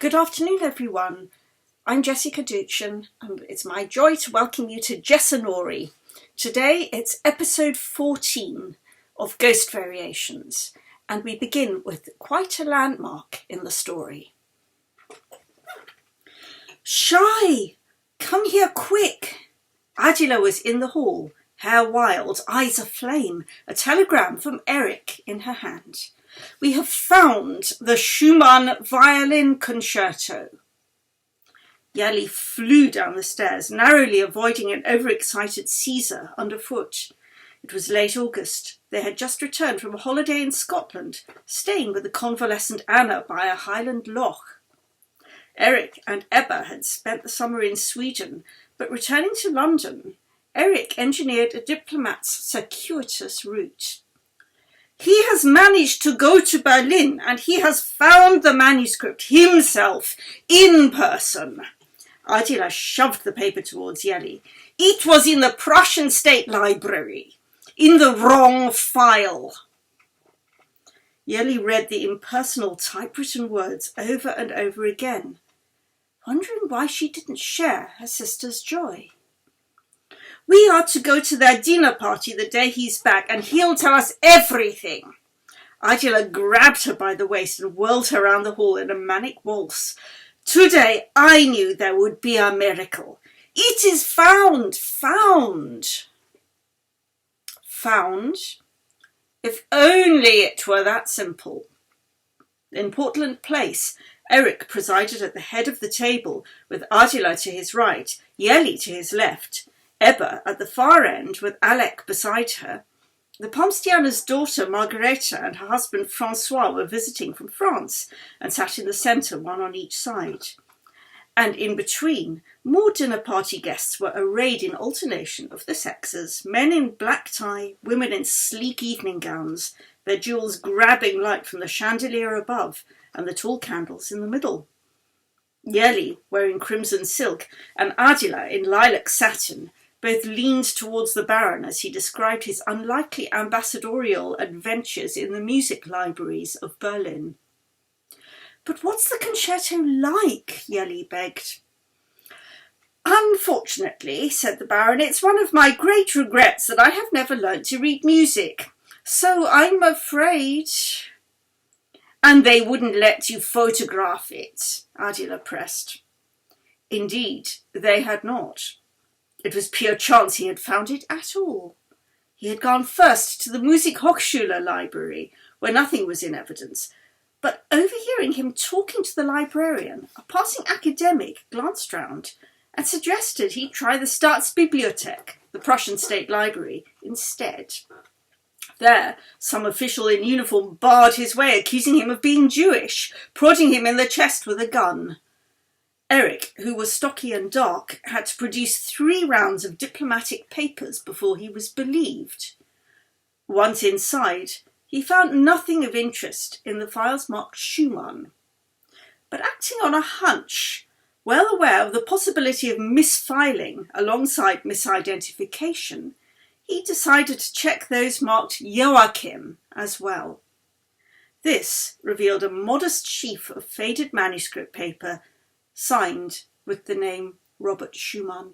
Good afternoon, everyone. I'm Jessica Duchen, and it's my joy to welcome you to Jessanori. Today it's episode 14 of Ghost Variations, and we begin with quite a landmark in the story. Shai! Come here quick! Adela was in the hall, hair wild, eyes aflame, a telegram from Eric in her hand. We have found the Schumann Violin Concerto. Yali flew down the stairs, narrowly avoiding an overexcited Caesar underfoot. It was late August. They had just returned from a holiday in Scotland, staying with the convalescent Anna by a Highland loch. Eric and Ebba had spent the summer in Sweden, but returning to London, Eric engineered a diplomat's circuitous route. He has managed to go to Berlin, and he has found the manuscript himself, in person. Adela shoved the paper towards Yeli. It was in the Prussian State Library, in the wrong file. Yeli read the impersonal typewritten words over and over again, wondering why she didn't share her sister's joy. We are to go to their dinner party the day he's back, and he'll tell us everything. Adela grabbed her by the waist and whirled her around the hall in a manic waltz. Today I knew there would be a miracle. It is found. Found? If only it were that simple. In Portland Place, Eric presided at the head of the table, with Adela to his right, Yeli to his left, Ebba at the far end with Alec beside her. The Pomstiana's daughter Margareta and her husband Francois were visiting from France and sat in the centre, one on each side. And in between, more dinner party guests were arrayed in alternation of the sexes, men in black tie, women in sleek evening gowns, their jewels grabbing light from the chandelier above and the tall candles in the middle. Yeli, wearing crimson silk, and Adela in lilac satin, both leaned towards the Baron as he described his unlikely ambassadorial adventures in the music libraries of Berlin. But what's the concerto like? Yeli begged. Unfortunately, said the Baron, it's one of my great regrets that I have never learnt to read music. So I'm afraid... And they wouldn't let you photograph it, Adela pressed. Indeed, they had not. It was pure chance he had found it at all. He had gone first to the Musikhochschule library, where nothing was in evidence, but overhearing him talking to the librarian, a passing academic glanced round and suggested he try the Staatsbibliothek, the Prussian State Library, instead. There, some official in uniform barred his way, accusing him of being Jewish, prodding him in the chest with a gun. Eric, who was stocky and dark, had to produce 3 rounds of diplomatic papers before he was believed. Once inside, he found nothing of interest in the files marked Schumann. But acting on a hunch, well aware of the possibility of misfiling alongside misidentification, he decided to check those marked Joachim as well. This revealed a modest sheaf of faded manuscript paper signed with the name Robert Schumann.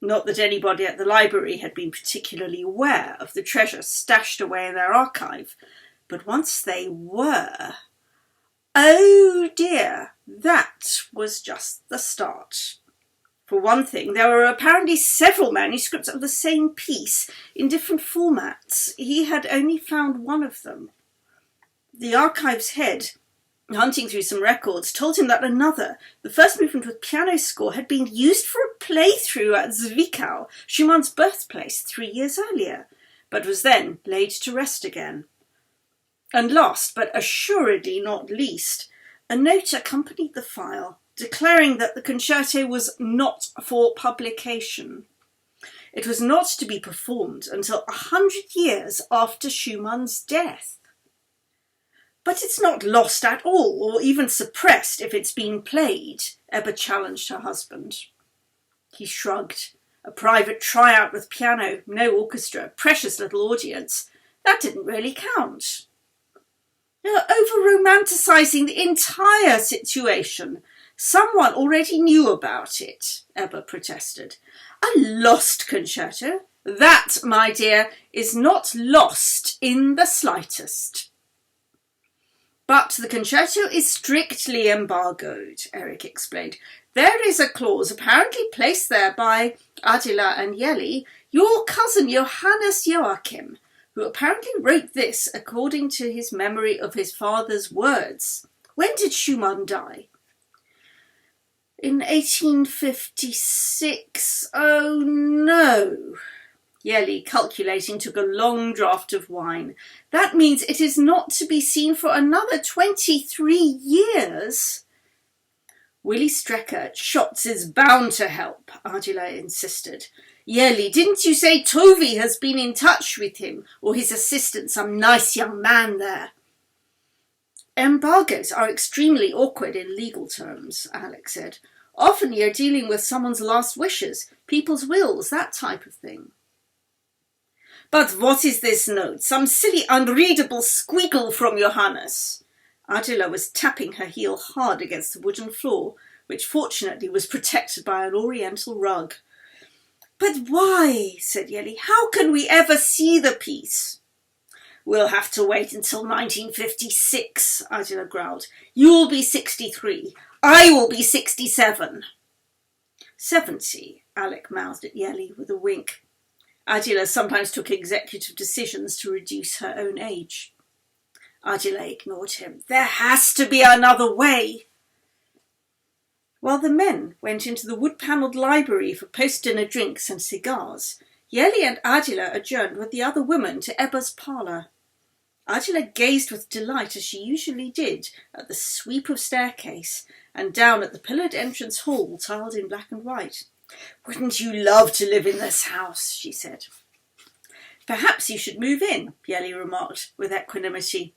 Not that anybody at the library had been particularly aware of the treasure stashed away in their archive, but once they were... Oh dear, that was just the start. For one thing, there were apparently several manuscripts of the same piece in different formats. He had only found one of them. The archive's head, hunting through some records, told him that another, the first movement with piano score, had been used for a playthrough at Zwickau, Schumann's birthplace, 3 years earlier, but was then laid to rest again. And last, but assuredly not least, a note accompanied the file, declaring that the concerto was not for publication. It was not to be performed until 100 years after Schumann's death. But it's not lost at all, or even suppressed if it's been played, Ebba challenged her husband. He shrugged. A private tryout with piano, no orchestra, precious little audience. That didn't really count. You're over-romanticising the entire situation. Someone already knew about it, Ebba protested. A lost concerto? That, my dear, is not lost in the slightest. But the concerto is strictly embargoed, Eric explained. There is a clause apparently placed there by Adela and Yeli, your cousin Johannes Joachim, who apparently wrote this according to his memory of his father's words. When did Schumann die? In 1856. Oh no. Yeli, calculating, took a long draught of wine. That means it is not to be seen for another 23 years. Willy Strecker, Schotz is bound to help, Adela insisted. Yeli, didn't you say Tovi has been in touch with him, or his assistant, some nice young man there? Embargoes are extremely awkward in legal terms, Alex said. Often you're dealing with someone's last wishes, people's wills, that type of thing. But what is this note? Some silly unreadable squeakle from Johannes. Adela was tapping her heel hard against the wooden floor, which fortunately was protected by an oriental rug. But why? Said Yeli. How can we ever see the piece? We'll have to wait until 1956, Adela growled. You'll be 63. I will be 67. 70, Alec mouthed at Yeli with a wink. Adela sometimes took executive decisions to reduce her own age. Adela ignored him. There has to be another way. While the men went into the wood-panelled library for post-dinner drinks and cigars, Yeli and Adela adjourned with the other women to Ebba's parlour. Adela gazed with delight, as she usually did, at the sweep of staircase and down at the pillared entrance hall tiled in black and white. Wouldn't you love to live in this house? She said. Perhaps you should move in, Yeli remarked with equanimity.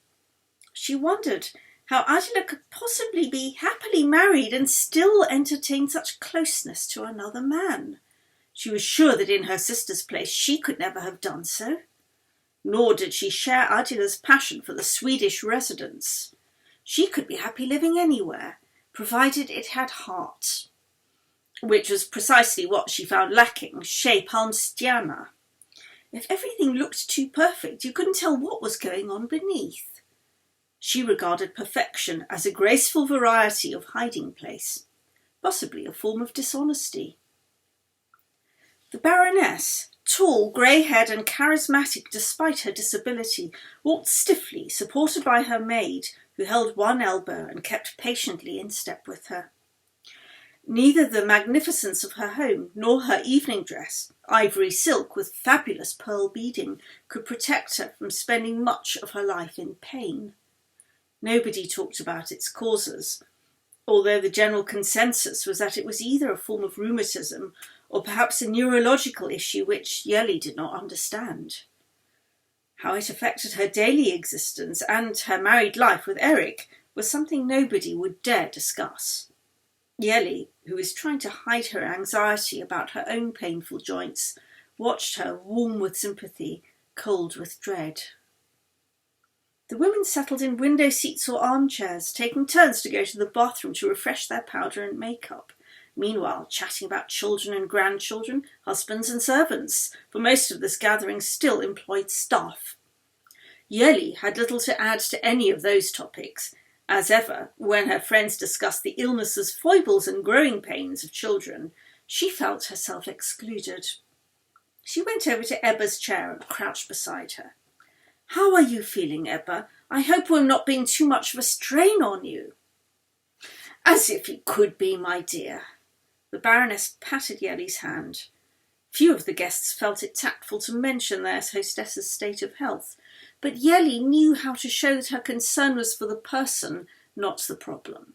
She wondered how Adela could possibly be happily married and still entertain such closeness to another man. She was sure that in her sister's place she could never have done so. Nor did she share Adela's passion for the Swedish residence. She could be happy living anywhere, provided it had heart, which was precisely what she found lacking, chez Palmstierna. If everything looked too perfect, you couldn't tell what was going on beneath. She regarded perfection as a graceful variety of hiding place, possibly a form of dishonesty. The Baroness, tall, grey-haired and charismatic despite her disability, walked stiffly, supported by her maid, who held one elbow and kept patiently in step with her. Neither the magnificence of her home nor her evening dress, ivory silk with fabulous pearl beading, could protect her from spending much of her life in pain. Nobody talked about its causes, although the general consensus was that it was either a form of rheumatism or perhaps a neurological issue which Yeli did not understand. How it affected her daily existence and her married life with Eric was something nobody would dare discuss. Yeli, who was trying to hide her anxiety about her own painful joints, watched her warm with sympathy, cold with dread. The women settled in window seats or armchairs, taking turns to go to the bathroom to refresh their powder and makeup, meanwhile chatting about children and grandchildren, husbands and servants, for most of this gathering still employed staff. Yeli had little to add to any of those topics. As ever, when her friends discussed the illnesses, foibles and growing pains of children, she felt herself excluded. She went over to Ebba's chair and crouched beside her. How are you feeling, Ebba? I hope we're not being too much of a strain on you. As if you could be, my dear. The Baroness patted Yeli's hand. Few of the guests felt it tactful to mention their hostess's state of health, but Yeli knew how to show that her concern was for the person, not the problem.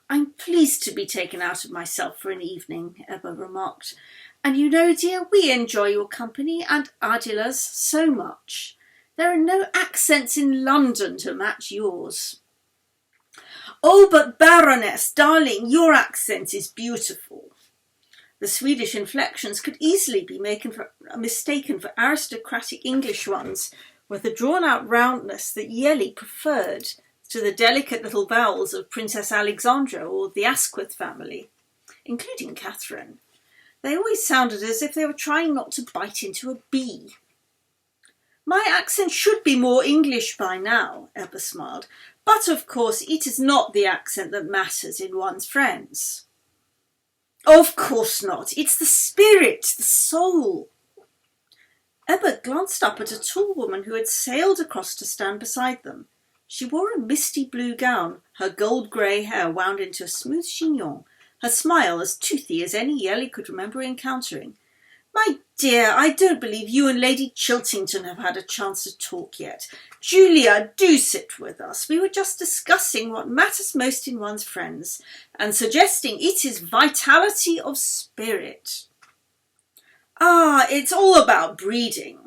I'm pleased to be taken out of myself for an evening, Ebba remarked. And you know, dear, we enjoy your company and Adela's so much. There are no accents in London to match yours. Oh, but Baroness, darling, your accent is beautiful. The Swedish inflections could easily be mistaken for aristocratic English ones, with a drawn-out roundness that Yeli preferred to the delicate little vowels of Princess Alexandra or the Asquith family, including Catherine. They always sounded as if they were trying not to bite into a bee. My accent should be more English by now, Ebba smiled, but of course it is not the accent that matters in one's friends. Of course not. It's the spirit, the soul. Ebba glanced up at a tall woman who had sailed across to stand beside them. She wore a misty blue gown, her gold-grey hair wound into a smooth chignon, her smile as toothy as any Yeli could remember encountering. My dear, I don't believe you and Lady Chiltington have had a chance to talk yet. Julia, do sit with us. We were just discussing what matters most in one's friends and suggesting it is vitality of spirit. Ah, it's all about breeding.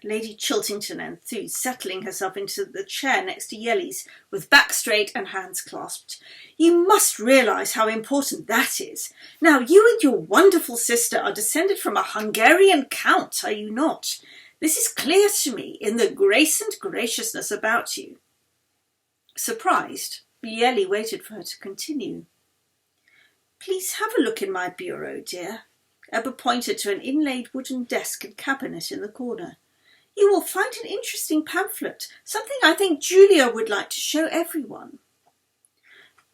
Lady Chiltington enthused, settling herself into the chair next to Yeli's, with back straight and hands clasped. You must realise how important that is. Now, you and your wonderful sister are descended from a Hungarian count, are you not? This is clear to me in the grace and graciousness about you. Surprised, Yeli waited for her to continue. Please have a look in my bureau, dear. Ebba pointed to an inlaid wooden desk and cabinet in the corner. You will find an interesting pamphlet, something I think Julia would like to show everyone.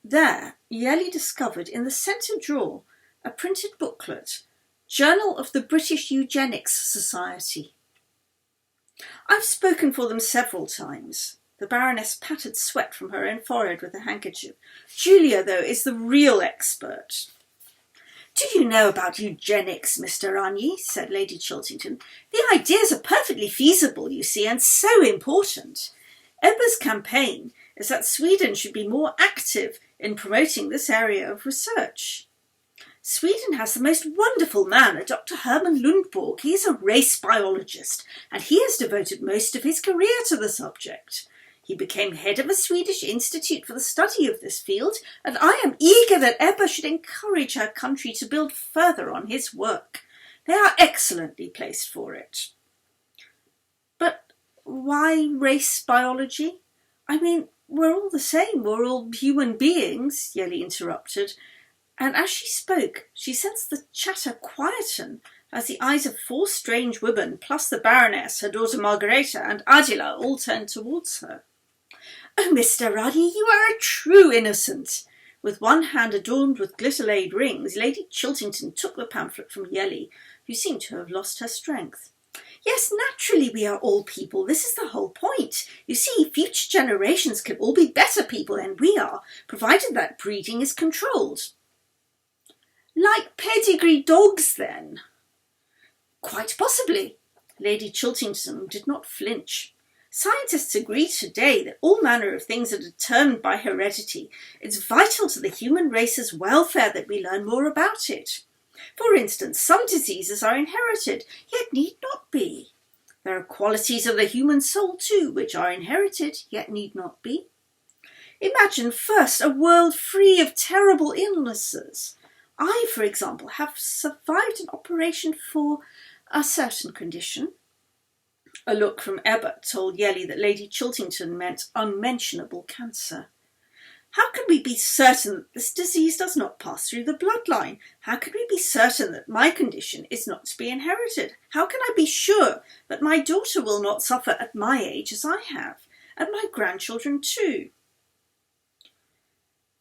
There, Yeli discovered in the centre drawer a printed booklet, Journal of the British Eugenics Society. I've spoken for them several times. The Baroness patted sweat from her own forehead with a handkerchief. Julia, though, is the real expert. Do you know about eugenics, Mr. Ranyi? Said Lady Chiltington. The ideas are perfectly feasible, you see, and so important. Ebba's campaign is that Sweden should be more active in promoting this area of research. Sweden has the most wonderful man, a Dr. Herman Lundborg. He is a race biologist, and he has devoted most of his career to the subject. He became head of a Swedish institute for the study of this field, and I am eager that Ebba should encourage her country to build further on his work. They are excellently placed for it. But why race biology? I mean, we're all the same, we're all human beings, Yeli interrupted, and as she spoke, she sensed the chatter quieten as the eyes of four strange women, plus the Baroness, her daughter Margareta, and Adela all turned towards her. Oh, Mr. Ruddy, you are a true innocent. With one hand adorned with glitter-laid rings, Lady Chiltington took the pamphlet from Yeli, who seemed to have lost her strength. Yes, naturally we are all people. This is the whole point. You see, future generations can all be better people than we are, provided that breeding is controlled. Like pedigree dogs, then? Quite possibly. Lady Chiltington did not flinch. Scientists agree today that all manner of things are determined by heredity. It's vital to the human race's welfare that we learn more about it. For instance, some diseases are inherited, yet need not be. There are qualities of the human soul too, which are inherited, yet need not be. Imagine first a world free of terrible illnesses. I, for example, have survived an operation for a certain condition. A look from Ebba told Yeli that Lady Chiltington meant unmentionable cancer. How can we be certain that this disease does not pass through the bloodline? How can we be certain that my condition is not to be inherited? How can I be sure that my daughter will not suffer at my age as I have, and my grandchildren too?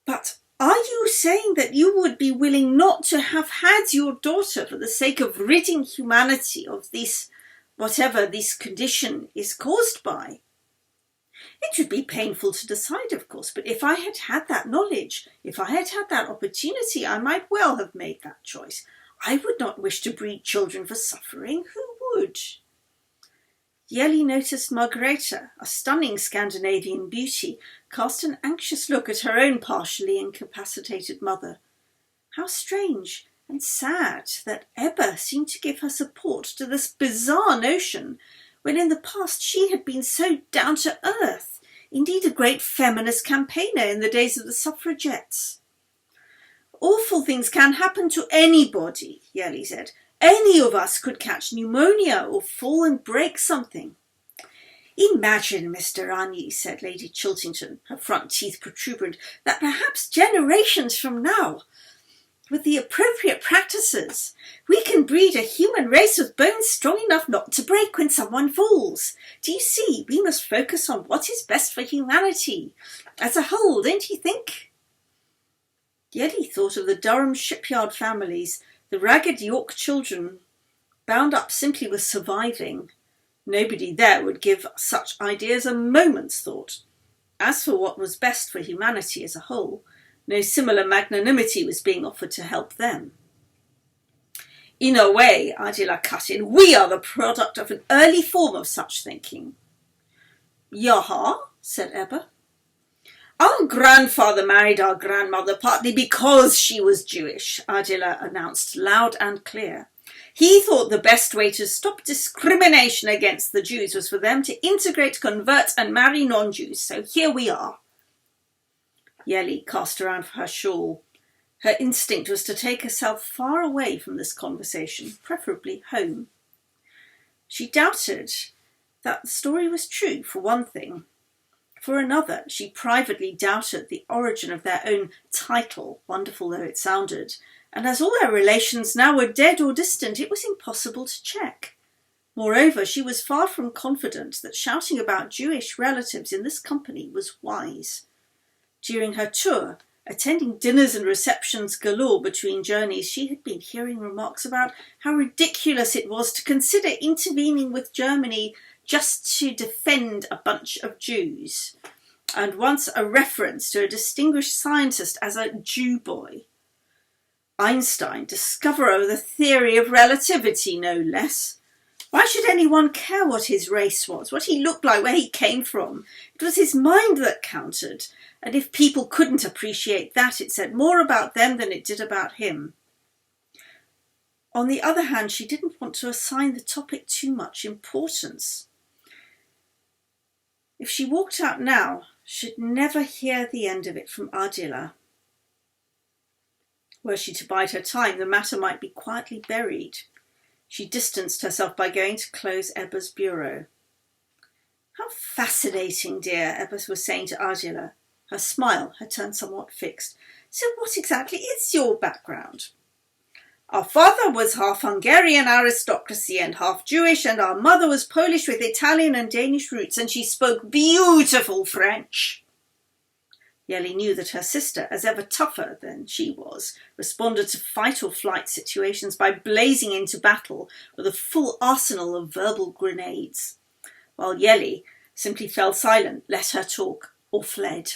But are you saying that you would be willing not to have had your daughter for the sake of ridding humanity of this, whatever this condition is caused by? It would be painful to decide, of course, but if I had had that knowledge, if I had had that opportunity, I might well have made that choice. I would not wish to breed children for suffering. Who would? Yeli noticed Margareta, a stunning Scandinavian beauty, cast an anxious look at her own partially incapacitated mother. How strange and sad that Ebba seemed to give her support to this bizarre notion, when in the past she had been so down to earth, indeed a great feminist campaigner in the days of the suffragettes. Awful things can happen to anybody, Yeli said. Any of us could catch pneumonia or fall and break something. Imagine, Mr. Anyi, said Lady Chiltington, her front teeth protuberant, that perhaps generations from now, with the appropriate practices, we can breed a human race with bones strong enough not to break when someone falls. Do you see, we must focus on what is best for humanity as a whole, don't you think? Yeli thought of the Durham shipyard families, the ragged York children, bound up simply with surviving. Nobody there would give such ideas a moment's thought. As for what was best for humanity as a whole, no similar magnanimity was being offered to help them. In a way, Adela cut in, we are the product of an early form of such thinking. Yaha, said Ebba. Our grandfather married our grandmother partly because she was Jewish, Adela announced loud and clear. He thought the best way to stop discrimination against the Jews was for them to integrate, convert and marry non-Jews, so here we are. Yeli cast around for her shawl. Her instinct was to take herself far away from this conversation, preferably home. She doubted that the story was true, for one thing. For another, she privately doubted the origin of their own title, wonderful though it sounded, and as all their relations now were dead or distant, it was impossible to check. Moreover, she was far from confident that shouting about Jewish relatives in this company was wise. During her tour, attending dinners and receptions galore between journeys, she had been hearing remarks about how ridiculous it was to consider intervening with Germany just to defend a bunch of Jews, and once a reference to a distinguished scientist as a Jew boy. Einstein, discoverer of the theory of relativity, no less. Why should anyone care what his race was, what he looked like, where he came from? It was his mind that counted, and if people couldn't appreciate that, it said more about them than it did about him. On the other hand, she didn't want to assign the topic too much importance. If she walked out now, she'd never hear the end of it from Adela. Were she to bide her time, the matter might be quietly buried. She distanced herself by going to close Ebba's bureau. How fascinating, dear, Ebba was saying to Adela. Her smile had turned somewhat fixed. So what exactly is your background? Our father was half Hungarian aristocracy and half Jewish, and our mother was Polish with Italian and Danish roots, and she spoke beautiful French. Yeli knew that her sister, as ever tougher than she was, responded to fight or flight situations by blazing into battle with a full arsenal of verbal grenades, while Yeli simply fell silent, let her talk, or fled.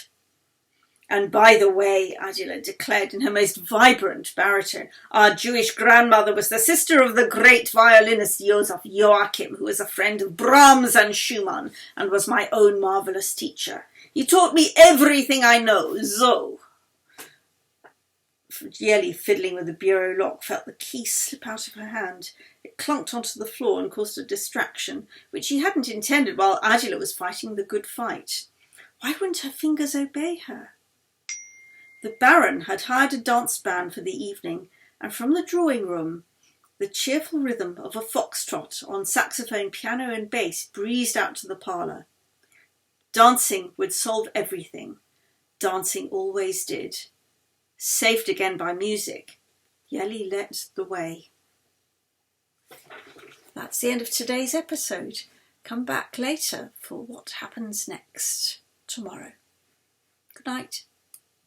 And by the way, Adela declared in her most vibrant baritone, our Jewish grandmother was the sister of the great violinist Joseph Joachim, who was a friend of Brahms and Schumann, and was my own marvellous teacher. He taught me everything I know, so. Yeli, fiddling with the bureau lock, felt the key slip out of her hand. It clunked onto the floor and caused a distraction, which she hadn't intended while Adela was fighting the good fight. Why wouldn't her fingers obey her? The Baron had hired a dance band for the evening, and from the drawing room, the cheerful rhythm of a foxtrot on saxophone, piano and bass breezed out to the parlour. Dancing would solve everything. Dancing always did. Saved again by music, Yeli led the way. That's the end of today's episode. Come back later for what happens next tomorrow. Good night.